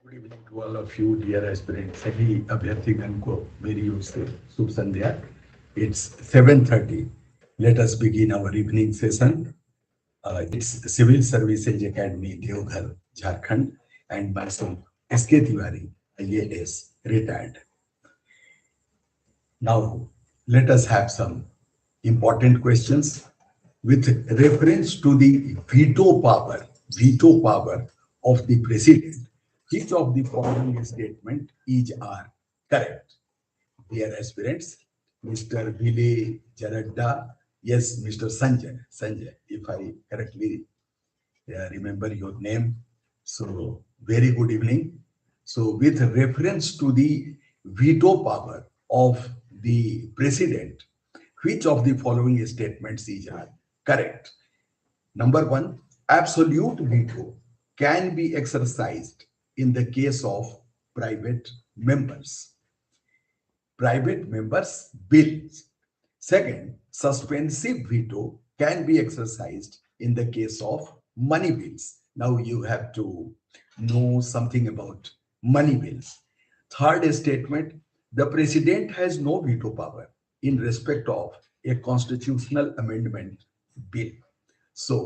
Good evening to all of you dear aspirant सभी अभ्यर्थीगण को मेरी ओर से शुभ संध्या. It's 7:30. Let us begin our evening session. It's Civil Services Academy, Deoghar, Jharkhand, and myself, S.K. Tiwari, IAS, retired. Now, let us have some important questions with reference to the veto power of the president. Which of the following statement is are correct? Dear aspirants, Mr. Vile Jaradda, yes, Mr. Sanjay, if I correctly remember your name. So, very good evening. So, with reference to the veto power of the president, which of the following statements is are correct? Number one, absolute veto can be exercised in the case of private members. Private members' bills. Second, suspensive veto can be exercised in the case of money bills. Now you have to know something about money bills. Third statement, the president has no veto power in respect of a constitutional amendment bill. So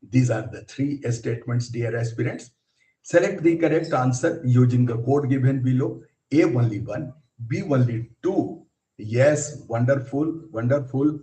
these are the three statements, dear aspirants. Select the correct answer using the code given below. A only one, B only two. Yes, wonderful, wonderful.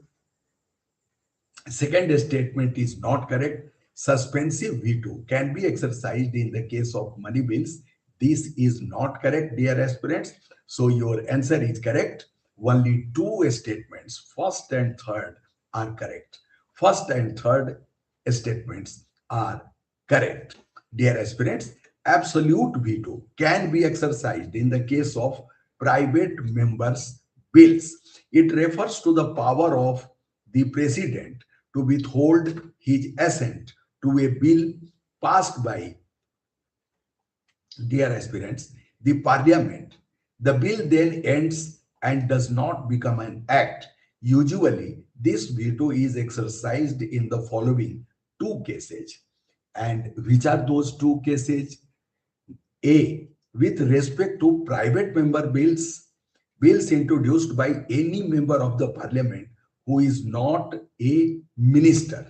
Second statement is not correct. Suspensive veto can be exercised in the case of money bills. This is not correct, dear aspirants. So your answer is correct. Only two statements, first and third, are correct. First and third statements are correct. Dear aspirants, absolute veto can be exercised in the case of private members' bills. It refers to the power of the president to withhold his assent to a bill passed by, dear aspirants, the parliament. The bill then ends and does not become an act. Usually, this veto is exercised in the following two cases. And which are those two cases? A. With respect to private member bills, bills introduced by any member of the parliament who is not a minister.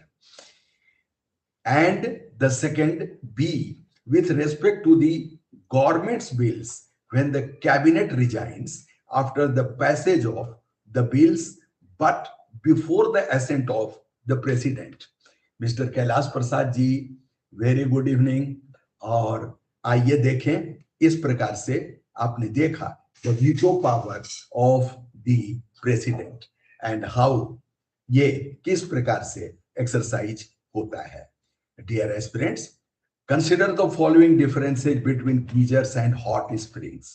And the second, B, with respect to the government's bills when the cabinet resigns after the passage of the bills but before the assent of the president. Mister Kailash Prasad ji, very good evening. और आइए देखें, इस प्रकार से आपने देखा the veto power of the president and how ये किस प्रकार से एक्सरसाइज होता है. Dear aspirants, consider the following differences between geysers and hot springs.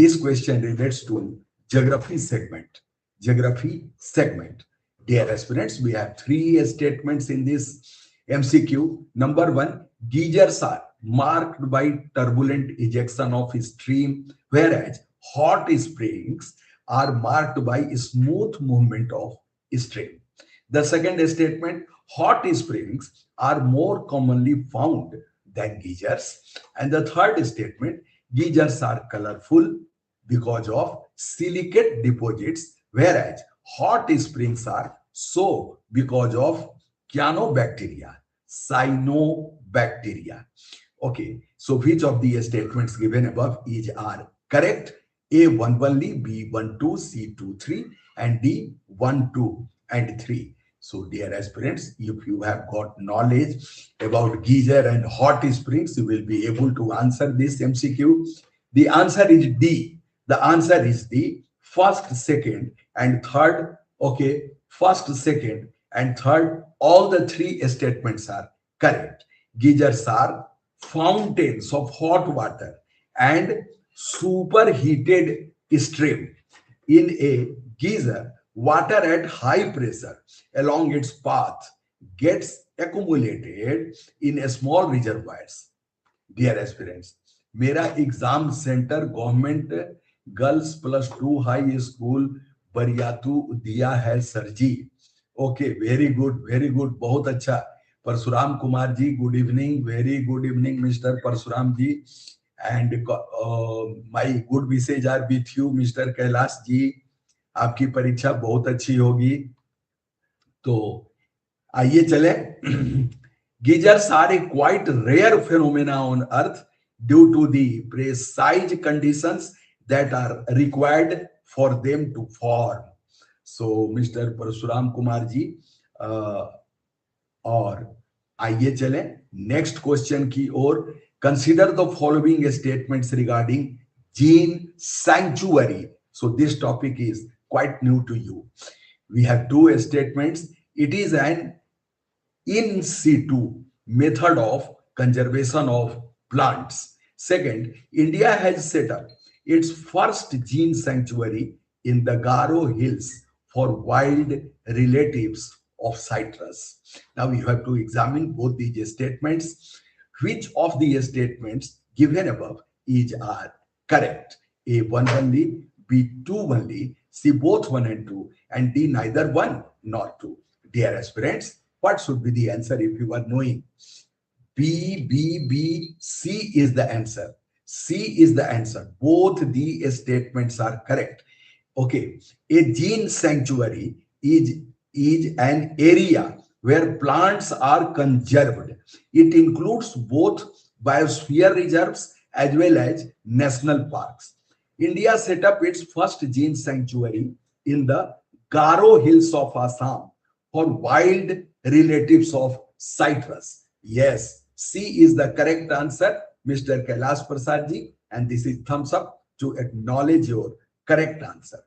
This question relates to geography segment. Geography segment. Dear aspirants, we have three statements in this MCQ. Number one, geysers are marked by turbulent ejection of stream, whereas hot springs are marked by smooth movement of stream. The second statement, hot springs are more commonly found than geysers. And the third statement, geysers are colorful because of silicate deposits, whereas hot springs are so because of cyanobacteria, cyanobacteria. Okay, so which of the statements given above is are correct? A 1 only, B 1 2, C 2 3, and D 1 2 and 3. So, dear aspirants, if you have got knowledge about geyser and hot springs, you will be able to answer this MCQ. The answer is D. The answer is the first, second, and third. Okay, first, second, and third, all the three statements are correct. Geysers are fountains of hot water and superheated stream. In a geyser, water at high pressure along its path gets accumulated in small reservoirs. Dear aspirants, मेरा exam centre government girls +2 high school Bariatu दिया है sir ji. Okay, very good, बहुत अच्छा. Parshuram Kumar ji, good evening, very good evening mister Parshuram ji. and my good wishes are with you, Mr. Kailash ji. आपकी परीक्षा बहुत अच्छी होगी. तो आइए चले. Geysers are a quite rare phenomena on Earth due to the precise conditions that are required for them to form. So, Mr. Parasuram Kumar ji, और आइए चलें नेक्स्ट क्वेश्चन की ओर. Consider the following statements regarding gene sanctuary. So this topic is quite new to you. We have two statements. It is an in situ method of conservation of plants. Second, India has set up its first gene sanctuary in the Garo Hills for wild relatives of citrus. Now we have to examine both these statements. Which of the statements given above is are correct? A, one only, B, two only, C, both one and two, and D, neither one nor two. Dear aspirants, what should be the answer if you are knowing? B, B, B, C is the answer. C is the answer. Both the statements are correct. Okay. A gene sanctuary is an area where plants are conserved. It includes both biosphere reserves as well as national parks. India set up its first gene sanctuary in the Garo Hills of Assam for wild relatives of citrus. Yes, C is the correct answer, Mr. Kailash Prasad ji, and this is thumbs up to acknowledge your correct answer.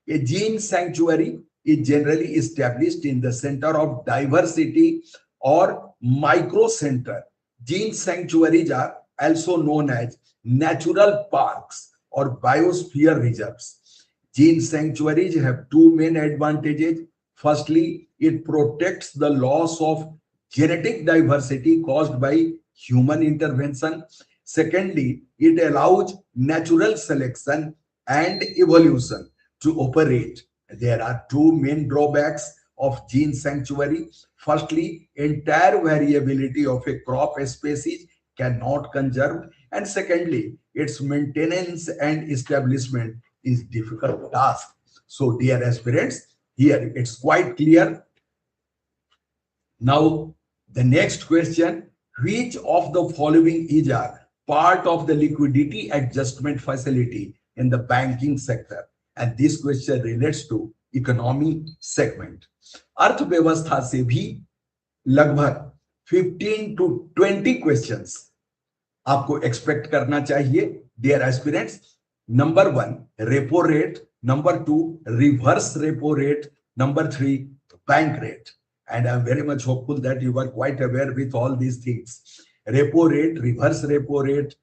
A gene sanctuary is generally established in the center of diversity or micro center. Gene sanctuaries are also known as natural parks or biosphere reserves. Gene sanctuaries have two main advantages. Firstly, it protects the loss of genetic diversity caused by human intervention. Secondly, it allows natural selection and evolution to operate. There are two main drawbacks of gene sanctuary. Firstly, entire variability of a crop species cannot conserve. And secondly, its maintenance and establishment is difficult task. So, dear aspirants, here it's quite clear. Now, the next question, which of the following is a part of the liquidity adjustment facility in the banking sector? And this question relates to economy segment. अर्थव्यवस्था से भी लगभग 15 to 20 questions आपको expect करना चाहिए, dear aspirants. Number one, repo rate. Number two, reverse repo rate. Number three, bank rate. And I'm very much hopeful that you are quite aware with all these things. Repo rate, reverse repo rate,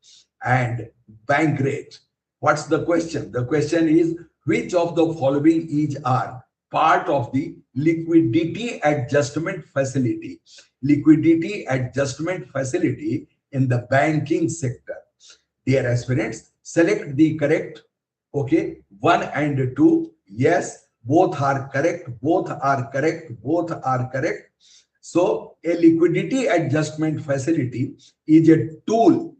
and bank rate. What's the question? The question is, which of the following is are part of the liquidity adjustment facility? Liquidity adjustment facility in the banking sector. Dear aspirants, select the correct. Okay, 1 and 2. Yes, both are correct. Both are correct. Both are correct. So, a liquidity adjustment facility is a tool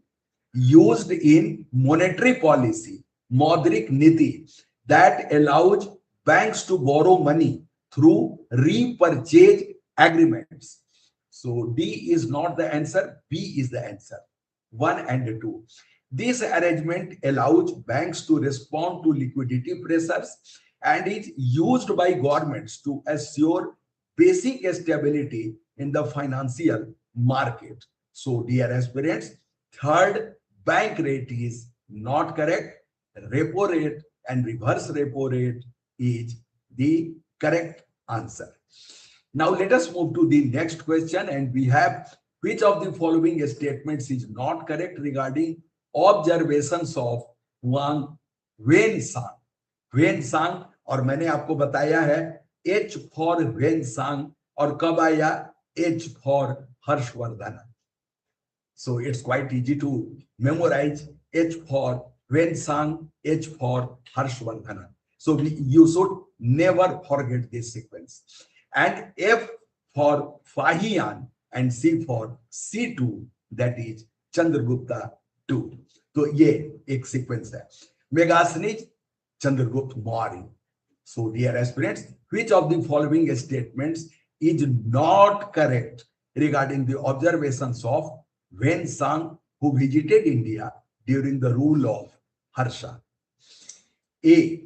used in monetary policy, Maudrik Niti, that allows banks to borrow money through repurchase agreements. So, D is not the answer. B is the answer. 1 and 2. This arrangement allows banks to respond to liquidity pressures and is used by governments to assure basic stability in the financial market. So, dear aspirants, third, bank rate is not correct. Repo rate and reverse repo rate is the correct answer. Now, let us move to the next question, and we have which of the following statements is not correct regarding observations of Hiuen Tsang. Hiuen Tsang, और मैंने आपको बताया है H for Hiuen Tsang, और कब आया H for Harshvardhan. So it's quite easy to memorize H for Hiuen Tsang, H for Harshvardhan. So you should never forget this sequence. And F for Fahian and C for C2, that is Chandragupta II. तो ये एक sequence है। मेगासनीज Chandragupta Maurya. So, dear aspirants, which of the following statements is not correct regarding the observations of Wen Sang, who visited India during the rule of Harsha? A.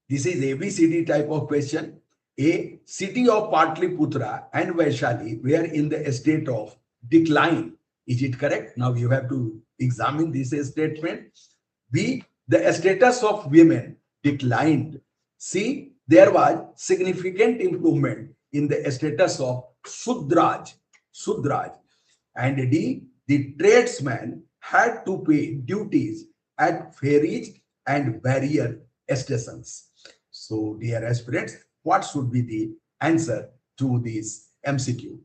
This is ABCD type of question. A. City of Patliputra and Vaishali were in the state of decline. Is it correct? Now you have to examine this statement. B. The status of women declined. C. There was significant improvement in the status of Sudraj. And D. The tradesmen had to pay duties at ferries and barrier stations. So, dear aspirants, what should be the answer to this MCQ?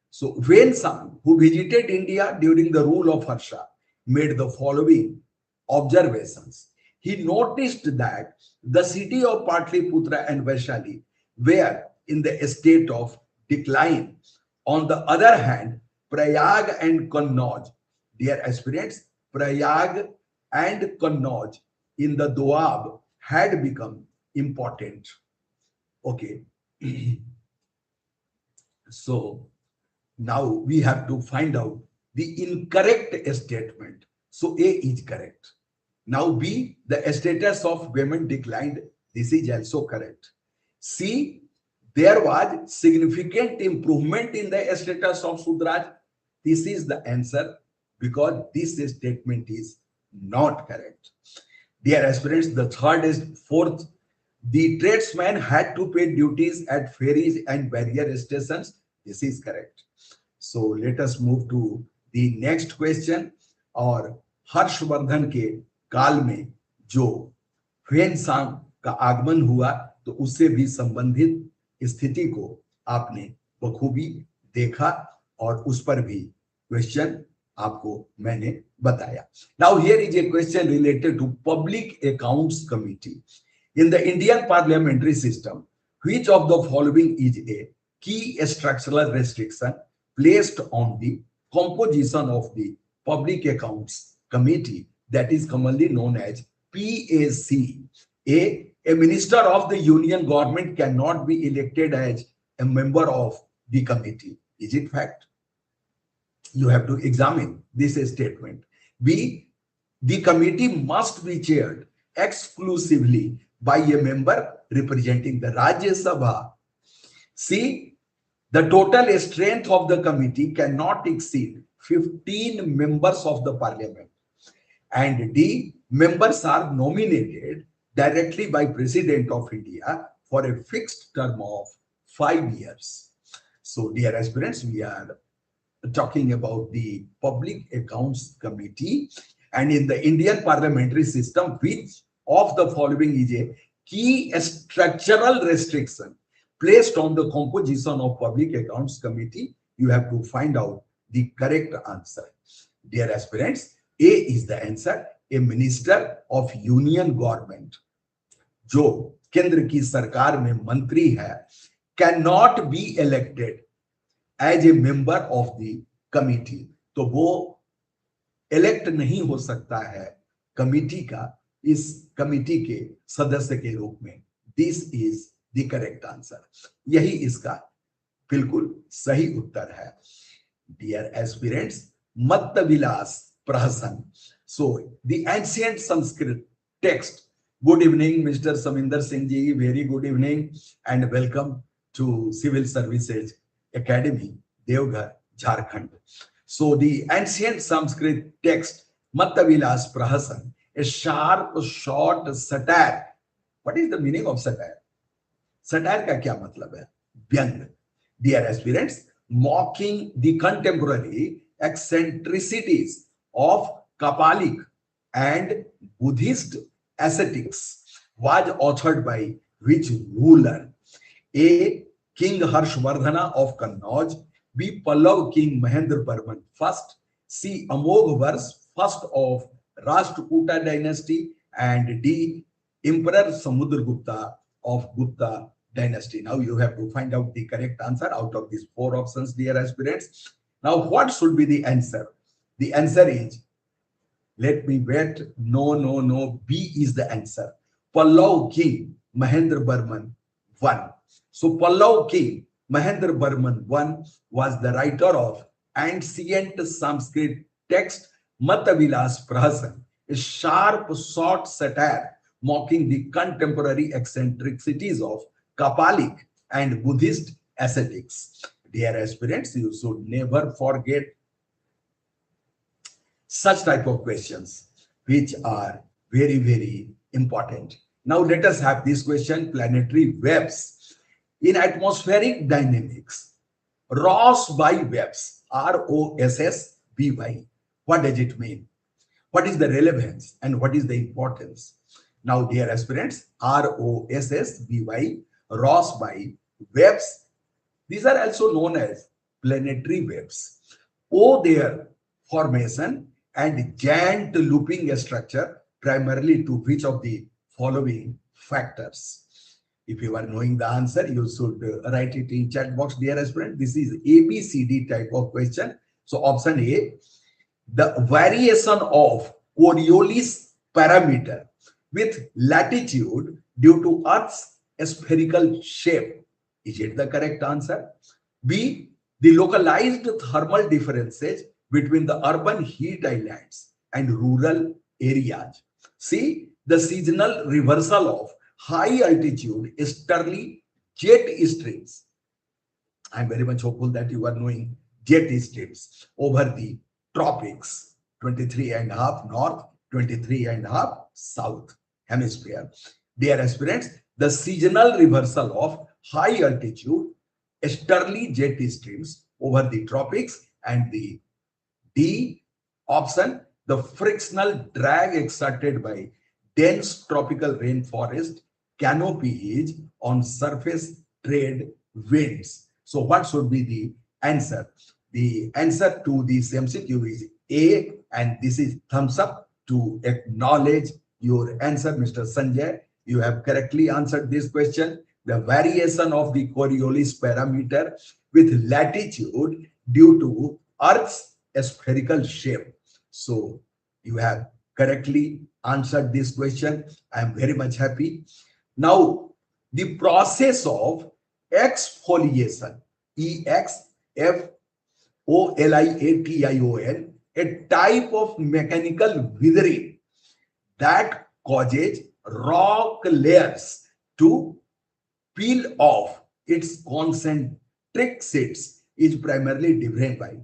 So, Wen Sang, who visited India during the rule of Harsha, made the following observations. He noticed that the city of Patliputra and Vaishali were in the state of decline. On the other hand, Prayag and Kannauj, dear aspirants, Prayag and Kannauj in the Doab had become important. Okay. So now we have to find out the incorrect statement. So A is correct. Now B, the status of women declined. This is also correct. C, there was significant improvement in the status of Sudraj. This is the answer because this statement is not correct. Dear aspirants, the third is fourth. The tradesmen had to pay duties at ferries and barrier stations. This is correct. So let us move to the next question. और हर्षवर्धन के काल में जो ह्वेनसांग का आगमन हुआ तो उससे भी संबंधित स्थिति को आपने बखूबी देखा और उस पर भी क्वेश्चन आपको मैंने बताया. Now here is a question related to Public Accounts Committee. In the Indian parliamentary system, which of the following is a key structural restriction placed on the composition of the Public Accounts Committee, that is commonly known as PAC? A minister of the union government cannot be elected as a member of the committee. Is it fact? You have to examine this statement. B, the committee must be chaired exclusively by a member representing the Rajya Sabha. C, the total strength of the committee cannot exceed 15 members of the parliament. And D, members are nominated directly by President of India for a fixed term of 5 years. So, dear aspirants, we are talking about the Public Accounts Committee, and in the Indian parliamentary system, which of the following is a key structural restriction placed on the composition of Public Accounts Committee? You have to find out the correct answer. Dear aspirants, A is the answer. A minister of union government, जो केंद्र की सरकार में मंत्री है, cannot be elected as a member of the committee. तो वो elect नहीं हो सकता है कमिटी का, इस कमिटी के सदस्य के रूप में. This is the correct answer. यही इसका बिल्कुल सही उत्तर है. Dear aspirants, मत्त विलास प्रहसन. So the ancient Sanskrit text. Good evening, Mr. Saminder Singh ji. Very good evening and welcome to Civil Services Academy, Devghar, Jharkhand. So the ancient Sanskrit text, Matta Vilas Prahasan, a sharp, short satire. What is the meaning of satire? Satire का क्या मतलब है? व्यंग. Dear aspirants, mocking the contemporary eccentricities of Kapalik and Buddhist ascetics, was authored by which ruler? A, King Harshvardhana of Kannauj. B, Pallav King Mahendra Barman first. C, Amogh Vars first of Rashtrakuta dynasty. And D, Emperor Samudragupta of Gupta dynasty. Now you have to find out the correct answer out of these 4 options, dear aspirants. Now what should be the answer? The answer is Let me wait. No, no, no. B is the answer. Pallav king Mahendra Burman I. So Pallav king Mahendra Burman I was the writer of ancient Sanskrit text Matavilas Prahasan, a sharp, short satire mocking the contemporary eccentricities of Kapalik and Buddhist ascetics. Dear aspirants, you should never forget such type of questions, which are very, very important. Now let us have this question: planetary webs in atmospheric dynamics. Rossby webs, Rossby. What does it mean? What is the relevance and what is the importance? Now, dear aspirants, Rossby, Rossby webs, these are also known as planetary webs, owe their formation and giant looping structure primarily to which of the following factors? If you are knowing the answer, you should write it in chat box, dear aspirant. This is ABCD type of question. So option A, the variation of Coriolis parameter with latitude due to Earth's spherical shape. Is it the correct answer? B, the localized thermal differences between the urban heat islands and rural areas. C, the seasonal reversal of high altitude easterly jet streams. I'm very much hopeful that you are knowing jet streams over the tropics, 23.5 north, 23.5 south hemisphere. Dear aspirants, the seasonal reversal of high altitude easterly jet streams over the tropics, and the D option, the frictional drag exerted by dense tropical rainforest canopies on surface trade winds. So what should be the answer? The answer to this MCQ is A, and this is thumbs up to acknowledge your answer, Mr. Sanjay. You have correctly answered this question. The variation of the Coriolis parameter with latitude due to Earth's spherical shape. So you have correctly answered this question. I am very much happy. Now, the process of exfoliation, EXFOLIATION, a type of mechanical withering that causes rock layers to peel off its concentric sheets, is primarily driven by.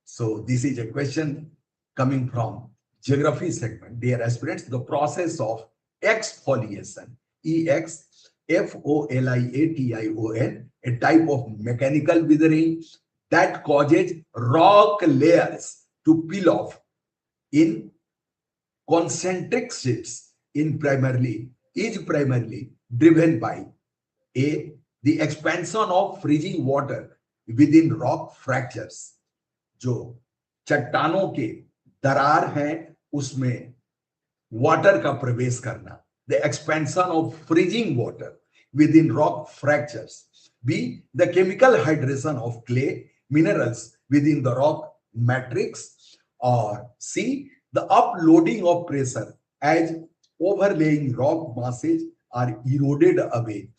So this is a question coming from geography segment. Dear aspirants, the process of exfoliation, EXFOLIATION, a type of mechanical withering that causes rock layers to peel off in concentric sheets is primarily driven by A, the expansion of freezing water within rock fractures. जो चट्टानों के दरार हैं उसमें water का प्रवेश करना, the expansion of freezing water within rock fractures. B, the chemical hydration of clay minerals within the rock matrix. Or C, the uploading of pressure as overlaying rock masses are eroded away.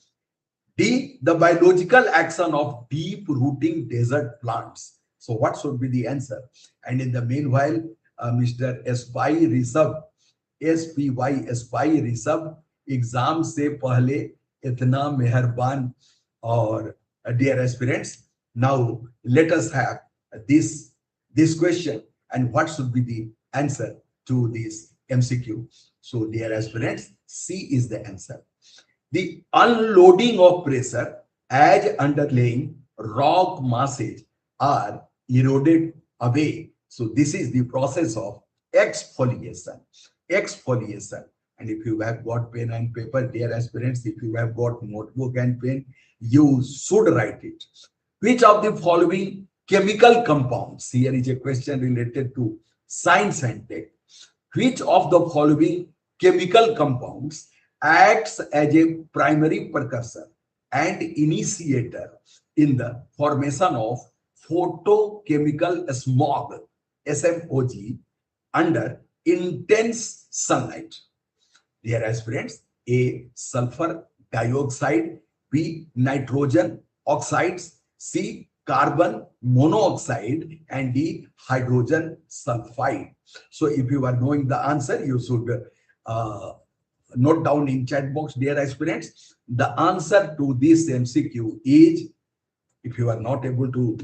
D, the biological action of deep rooting desert plants. So what should be the answer? And in the meanwhile, Mr. SPY Rishabh, SPY Rishabh, exam से पहले इतना मेहरबान. और dear aspirants, now let us have this question and what should be the answer to this MCQ. So dear aspirants, C is the answer. The unloading of pressure as underlying rock masses are eroded away. So this is the process of exfoliation. And if you have got pen and paper, dear aspirants, if you have got notebook and pen, you should write it. Which of the following chemical compounds, here is a question related to science and tech, which of the following chemical compounds acts as a primary precursor and initiator in the formation of photochemical smog, SMOG, under intense sunlight. Dear aspirants, A. Sulfur dioxide, B. Nitrogen oxides, C. Carbon monoxide, and D. Hydrogen sulfide. So if you are knowing the answer, you should note down in chat box, dear aspirants. The answer to this MCQ is, if you are not able to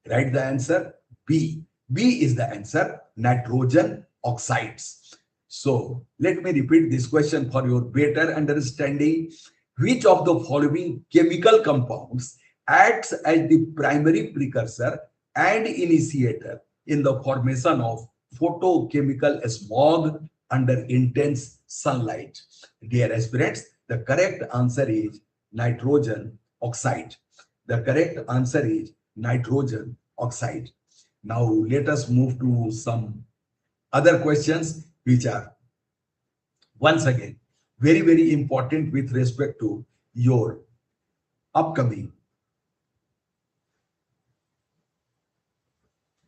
write the answer, B. B is the answer, nitrogen oxides. So let me repeat this question for your better understanding. Which of the following chemical compounds acts as the primary precursor and initiator in the formation of photochemical smog under intense sunlight? Dear aspirants, the correct answer is nitrogen oxide. The correct answer is nitrogen oxide. Now let us move to some other questions which are once again very, very important with respect to your upcoming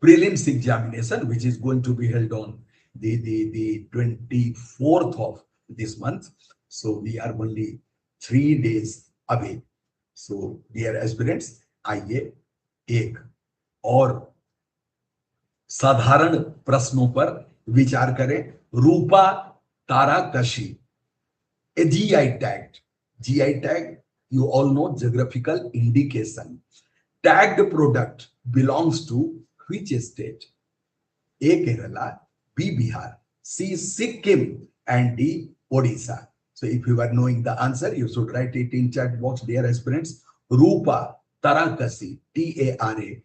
prelims examination, which is going to be held on the 24th of this month. So we are only 3 days away. So dear aspirants, आइए एक और साधारण प्रश्नों पर विचार करें. रूपा ताराकशी, a GI tag. GI tag, you all know, geographical indication. Tagged product belongs to which state? A. Kerala, B. Bihar, C. Sikkim, and D. Odisha. So if you are knowing the answer, you should write it in chat box, dear aspirants. Rupa Tarakasi, Tarakasi,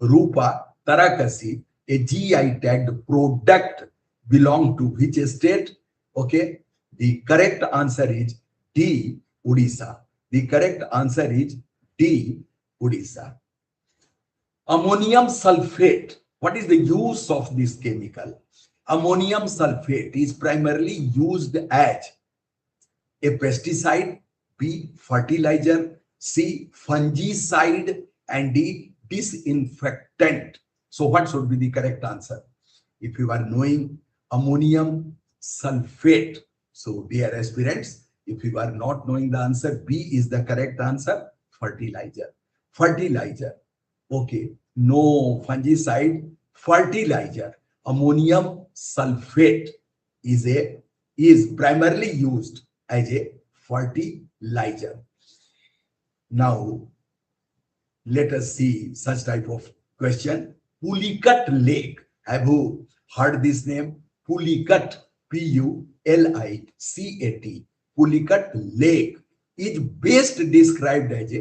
Rupa Tarakasi, a GI tagged product belong to which state? Okay, the correct answer is D. Odisha. The correct answer is D. Odisha. Ammonium sulfate. What is the use of this chemical? Ammonium sulfate is primarily used as a pesticide, B. fertilizer, C. fungicide, and D. disinfectant. So what should be the correct answer? If you are knowing ammonium sulfate, so dear aspirants, if you are not knowing the answer, B is the correct answer, fertilizer. Fertilizer. Okay, no fungicide, fertilizer. Ammonium sulfate is primarily used as a fertilizer. Now, let us see such type of question. Pulicat Lake. Have you heard this name? Pulicat, Pulicat. Pulicat Lake is best described as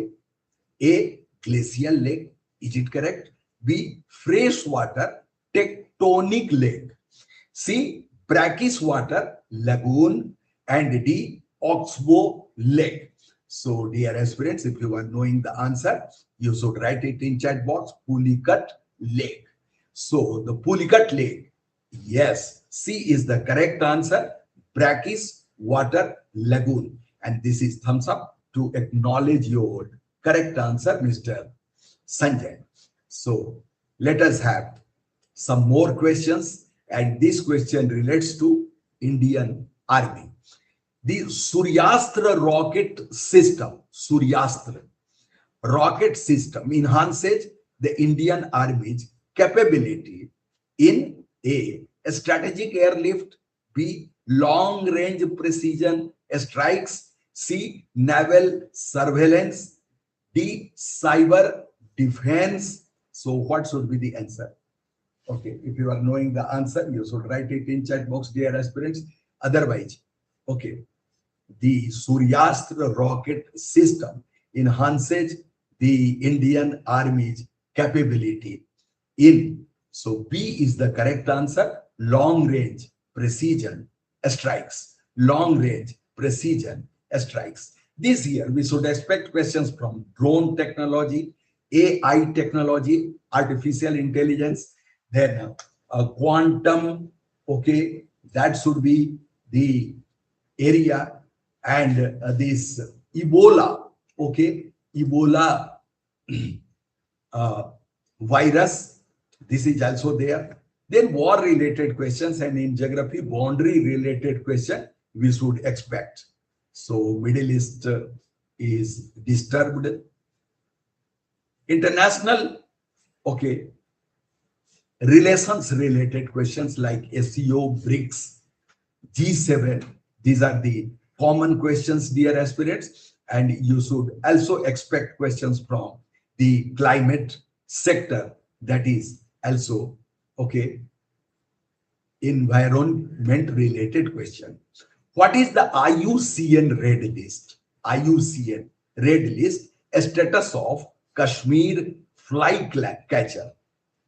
A. glacial lake. Is it correct? B. freshwater tectonic lake. C. brackish water lagoon. And D. oxbow lake. So dear aspirants, if you are knowing the answer, you should write it in chat box, Pulicat Lake. So the Pulicat Lake, yes, C is the correct answer, brackish water lagoon. And this is thumbs up to acknowledge your correct answer, Mr. Sanjay. So let us have some more questions. And this question relates to Indian Army. The Suryastra rocket system, Suryastra rocket system enhances the Indian Army's capability in A. strategic airlift, B. long-range precision strikes, C. naval surveillance, D. cyber defense. So what should be the answer? Okay, if you are knowing the answer, you should write it in chat box, dear aspirants. Otherwise, okay, the Suryastra rocket system enhances the Indian Army's capability in, so B is the correct answer, long range precision strikes. Long range precision strikes. This year we should expect questions from drone technology, AI technology, artificial intelligence, then quantum. Okay, that should be the area. And this Ebola, okay, Ebola virus, this is also there. Then war related questions, and in geography, boundary related question we should expect. So Middle East is disturbed. International, okay, relations related questions like SEO, BRICS, G7. These are the common questions, dear aspirants, and you should also expect questions from the climate sector, that is also, okay, environment related question. What is the IUCN red list? IUCN red list, a status of Kashmir fly catcher.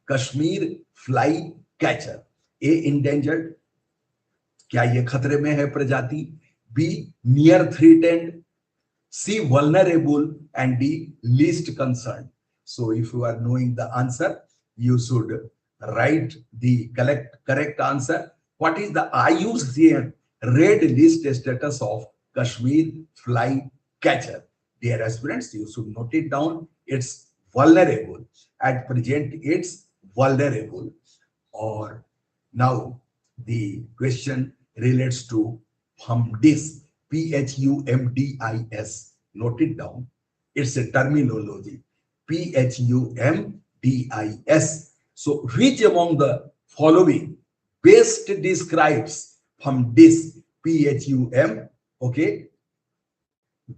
Kashmir fly catcher. A, endangered, क्या ये खतरे में है प्रजाति? B, near threatened. C, vulnerable, and D, least concerned. So if you are knowing the answer, you should write the correct answer. What is the IUCN red list status of Kashmir fly catcher? Dear aspirants, you should note it down. It's vulnerable. At present, it's vulnerable. Or now the question relates to PHUMDIS. PHUMDIS. Note it down. It's a terminology. PHUMDIS. So, which among the following best describes PHUMDIS? PHUM, okay,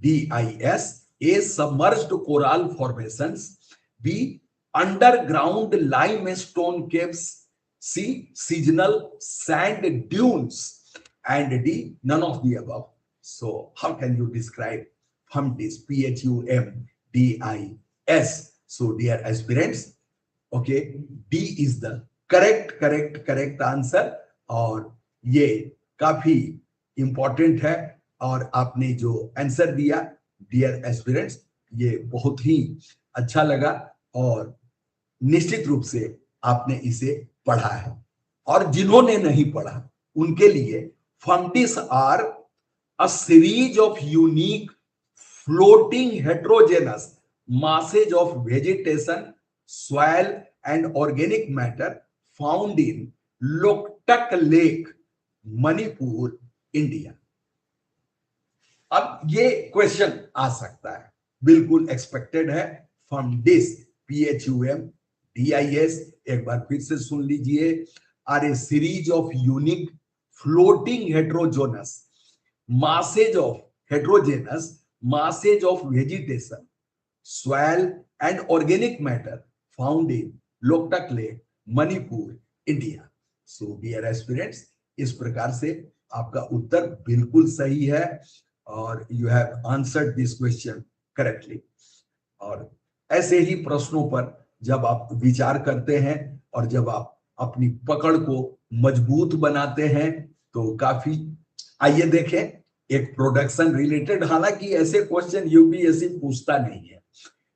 DIS. A, submerged coral formations. B, underground limestone caves. C, seasonal sand dunes. And D, none of the above. So how can you describe PHUMDIS? PHUMDIS. So dear aspirants, okay, D is the correct answer. और ये काफी important है, और आपने जो answer दिया dear aspirants, ये बहुत ही अच्छा लगा, और निश्चित रूप से आपने इसे पढ़ा है. और जिन्होंने नहीं पढ़ा उनके लिए PHUMDIS are a series of unique floating heterogeneous masses of vegetation, soil and organic matter found in Loktak Lake, Manipur, India. अब ये क्वेश्चन आ सकता है, बिल्कुल एक्सपेक्टेड है. PHUMDIS, PHUMDIS, एक बार फिर से सुन लीजिए, are a series of unique floating heterogeneous masses of vegetation, soil and organic matter found in Loktak Lake, Manipur, India. So dear aspirants, इस प्रकार से आपका उत्तर बिल्कुल सही है, और you have answered this question correctly. और ऐसे ही प्रश्नों पर जब आप विचार करते हैं और जब आप अपनी पकड़ को मजबूत बनाते हैं तो काफी. आइए देखें एक प्रोडक्शन रिलेटेड, हालांकि ऐसे क्वेश्चन यूपीएससी पूछता नहीं है.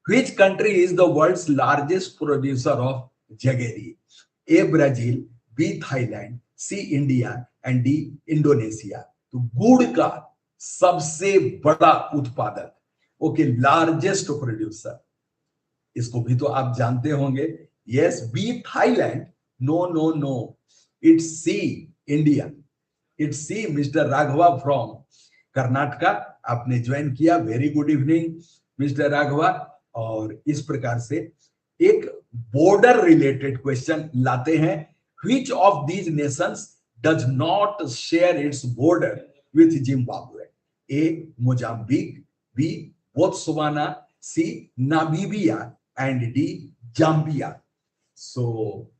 Which country is the world's largest producer of jaggery? A, Brazil, B, Thailand, C, India and D, Indonesia. तो गुड़ का सबसे बड़ा उत्पादक, ओके, लार्जेस्ट प्रोड्यूसर, इसको भी तो आप जानते होंगे. Yes, B, Thailand. No, it's C, India. It's C. Mister Raghava from Karnataka, आपने ज्वाइन किया. Very good evening mister Raghava. और इस प्रकार से एक बॉर्डर रिलेटेड क्वेश्चन लाते हैं. Which of these nations does not share its border with Zimbabwe? A, Mozambique, B, Botswana, C, Namibia and D, Zambia. So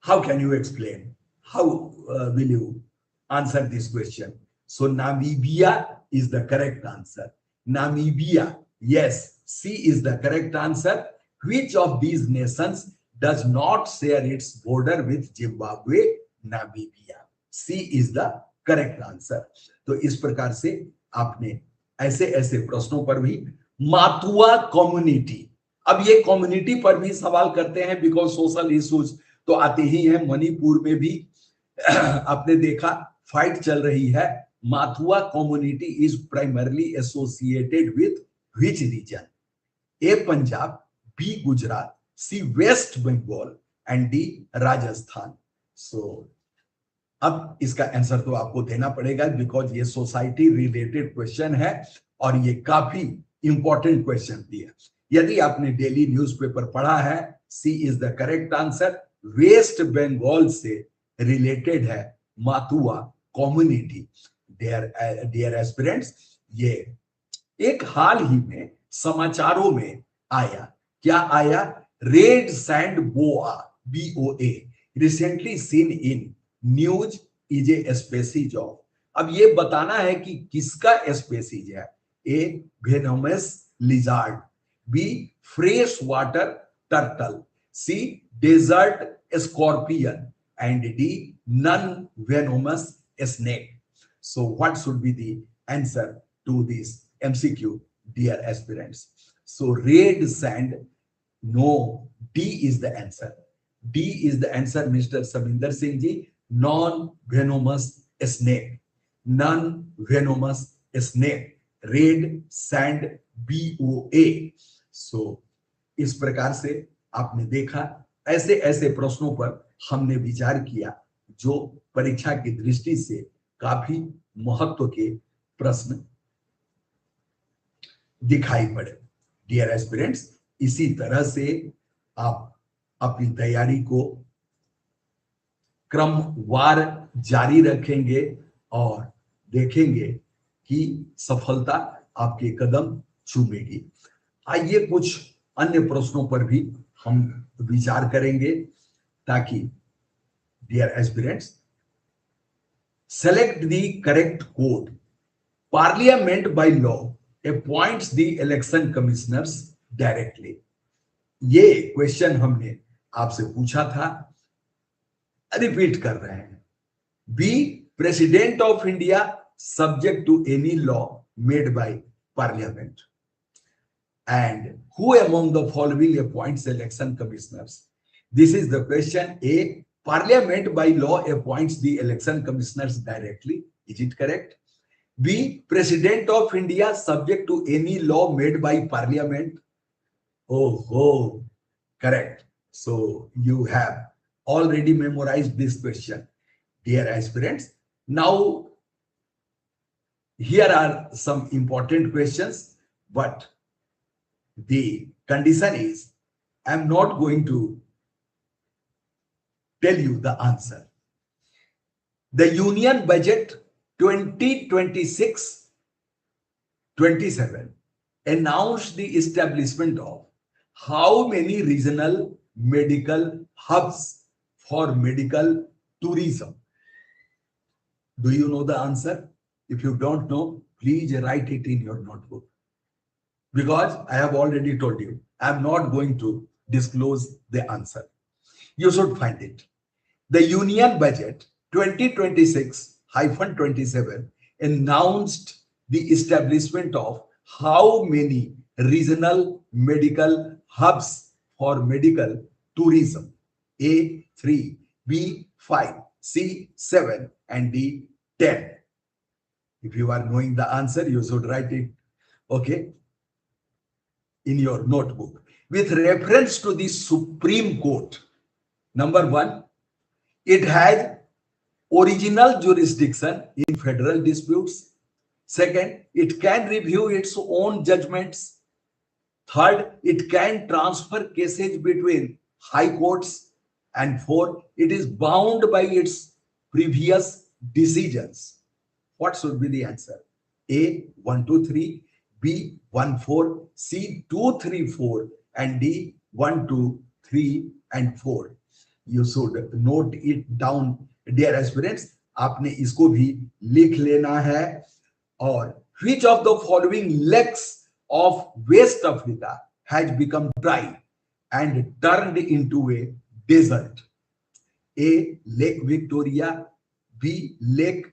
how can you explain? How will you answer this question? So Namibia is the correct answer. Namibia, yes, C is the correct answer. Which of these nations does not share its border with Zimbabwe? Namibia. C is the correct answer. तो इस प्रकार से आपने ऐसे ऐसे प्रश्नों पर भी. मातुआ कम्युनिटी, अब ये कम्युनिटी पर भी सवाल करते हैं, बिकॉज सोशल इश्यूज तो आते ही हैं. मणिपुर में भी आपने देखा फाइट चल रही है. Matua community is primarily associated with which region? A, Punjab, B, Gujarat, C, West Bengal and D Rajasthan. So अब इसका आंसर तो आपको देना पड़ेगा बिकॉज ये सोसाइटी रिलेटेड क्वेश्चन है और ये काफी इंपॉर्टेंट क्वेश्चन दिया। यदि आपने डेली न्यूज़पेपर पढ़ा है, C is the correct answer. West Bengal से रिलेटेड है मातुआ कम्युनिटी। डियर एस्पिरेंट्स, ये एक हाल ही में समाचारों में आया, क्या आया? Red sand boa, BOA, recently seen in news is a species of. अब ये बताना है कि किसका स्पेसीज है। A venomous lizard, B fresh water turtle, C desert scorpion and D non venomous snake. So what should be the answer to this MCQ, dear aspirants? So red sand, no, D is the answer. D is the answer, Mr. Saminder Singh ji. Non-venomous snake, non-venomous snake, red sand, BOA. So इस प्रकार से आपने देखा, ऐसे ऐसे प्रश्नों पर हमने विचार किया जो परीक्षा की दृष्टि से काफी महत्व के प्रश्न दिखाई पड़े। डियर एस्पिरेंट्स, इसी तरह से आप अपनी तैयारी को क्रमवार जारी रखेंगे और देखेंगे कि सफलता आपके कदम चूमेगी। आइए कुछ अन्य प्रश्नों पर भी हम विचार करेंगे ताकि dear aspirants select the correct code. Parliament by law appoints the election commissioners directly। ये क्वेश्चन हमने आपसे पूछा था, रिपीट कर रहे हैं। B president of India subject to any law made by parliament and who among the following appoints election commissioners. This is the question. A parliament by law appoints the election commissioners directly, is it correct? B, President of India subject to any law made by Parliament. Oh, correct. So you have already memorized this question, dear aspirants. Now, here are some important questions, but the condition is I am not going to tell you the answer. The Union Budget 2026-27 announced the establishment of how many regional medical hubs for medical tourism? Do you know the answer? If you don't know, please write it in your notebook. Because I have already told you, I am not going to disclose the answer. You should find it. The Union Budget 2026-27 announced the establishment of how many regional medical hubs for medical tourism? A 3, B 5, C 7 and D 10. If you are knowing the answer, you should write it, okay, in your notebook. With reference to the Supreme Court, number 1, it has original jurisdiction in federal disputes. Second, it can review its own judgments. Third, it can transfer cases between high courts. And fourth, it is bound by its previous decisions. What should be the answer? A 1 2 3, B 1 4, C 2 3 4 and D 1 2 3 and 4. You should note it down, dear aspirants. आपने इसको भी लिख लेना है। और which of the following lakes of West Africa has become dry and turned into a desert? A, Lake Victoria, B, Lake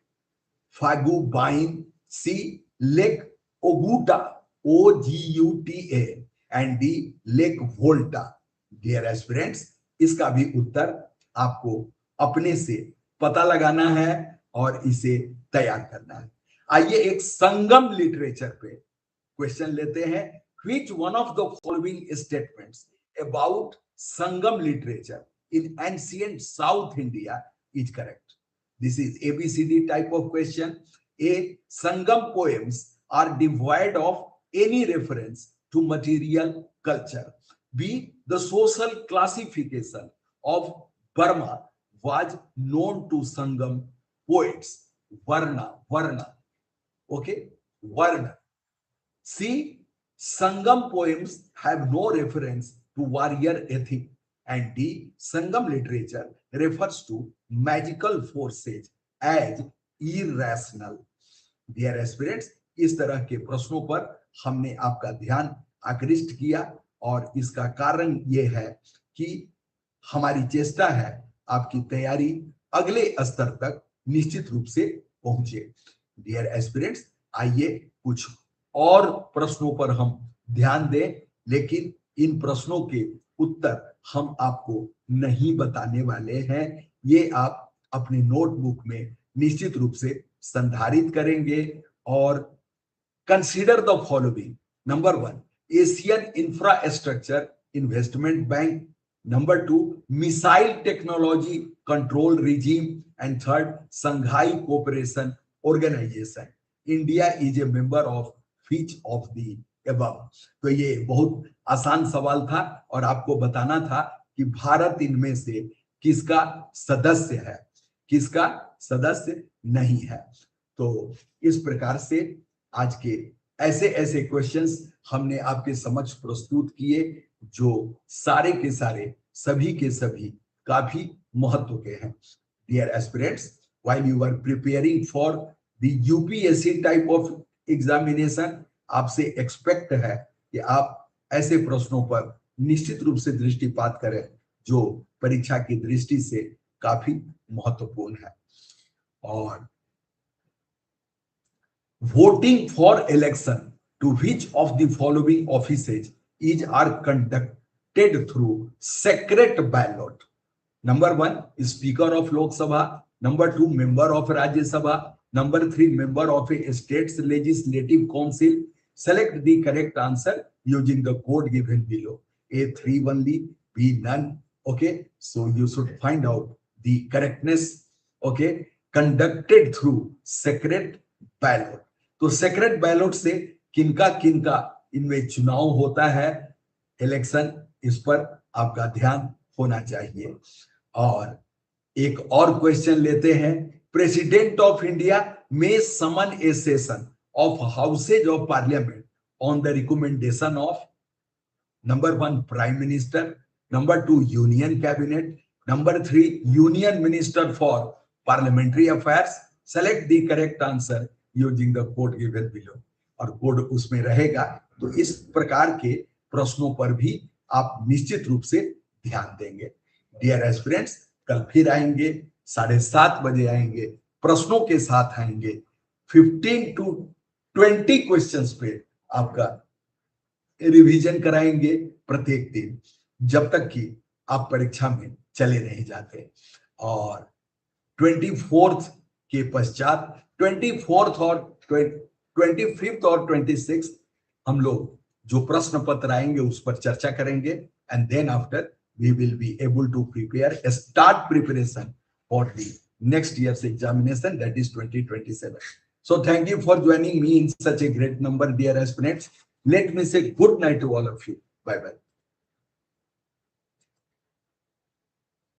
Fagubine, C, Lake Oguta, Oguta, and D, Lake Volta। Dear aspirants, इसका भी उत्तर आपको अपने से पता लगाना है और इसे तैयार करना है। आइए एक संगम लिटरेचर पे क्वेश्चन लेते हैं। Which one of the following statements about Sangam literature in ancient South India is correct. This is ABCD type of question. A. Sangam poems are devoid of any reference to material culture. B. The social classification of Burma was known to Sangam poets. Varna. Okay, Varna. C. Sangam poems have no reference to warrior ethic. And D. Sangam literature refers to magical forces as irrational. Dear aspirants, इस तरह के प्रश्नों पर हमने आपका ध्यान आकृष्ट किया और इसका कारण यह है कि हमारी चेष्टा है आपकी तैयारी अगले स्तर तक निश्चित रूप से पहुंचे। डियर एस्पिरेंट्स, आइए कुछ और प्रश्नों पर हम ध्यान दें, लेकिन इन प्रश्नों के उत्तर हम आपको नहीं बताने वाले हैं। ये आप अपने नोटबुक में निश्चित रूप से संधारित करेंगे और consider the following. Number 1, Asian infrastructure investment bank. Number 2, missile technology control regime. And third, Shanghai cooperation organisation. India is a member of which of the above. तो ये बहुत आसान सवाल था और आपको बताना था कि भारत इनमें से किसका सदस्य है, किसका सदस्य नहीं है। तो इस प्रकार से आज के ऐसे ऐसे क्वेश्चंस हमने आपके समक्ष प्रस्तुत किए जो सारे के सारे सभी के सभी काफी महत्व के हैं। Dear aspirants, while you are preparing for the UPSC type of examination, आपसे एक्सपेक्ट है कि आप ऐसे प्रश्नों पर निश्चित रूप से दृष्टिपात करें जो परीक्षा की दृष्टि से काफी महत्वपूर्ण है। और voting for election to which of the following offices is are conducted through secret ballot. Number 1, speaker of Lok Sabha. Number 2, member of Rajya Sabha. Number 3, member of a states legislative council. Select the correct answer using the code given below. A 3 only, B none. Okay, so you should find out the correctness. Okay, conducted through secret ballot. तो secret ballot से किनका किनका इनमें चुनाव होता है, election, इस पर आपका ध्यान होना चाहिए। और एक और क्वेश्चन लेते हैं। प्रेसिडेंट ऑफ इंडिया में summon a session of houses of parliament on the recommendation of number 1, prime minister. Number 2, union cabinet. Number 3, union minister for parliamentary affairs. Select the correct answer using the code given below. और code उसमें रहेगा। तो इस प्रकार के प्रश्नों पर भी आप निश्चित रूप से ध्यान देंगे। डियर एस्पिरेंट्स, कल फिर आएंगे, 7:30 बजे आएंगे, प्रश्नों के साथ आएंगे। 15 to 20 क्वेश्चंस पे आपका रिवीजन कराएंगे प्रत्येक दिन, जब तक कि आप परीक्षा में चले नहीं जाते। और 24th के पश्चात 24th और 25th और 26th हम लोग जो प्रश्न पत्र आएंगे उस पर चर्चा करेंगे। And then after we will be able to prepare, start preparation for the next year's examination, that is 2027. So thank you for joining me in such a great number, dear aspirants. Let me say good night to all of you. Bye bye.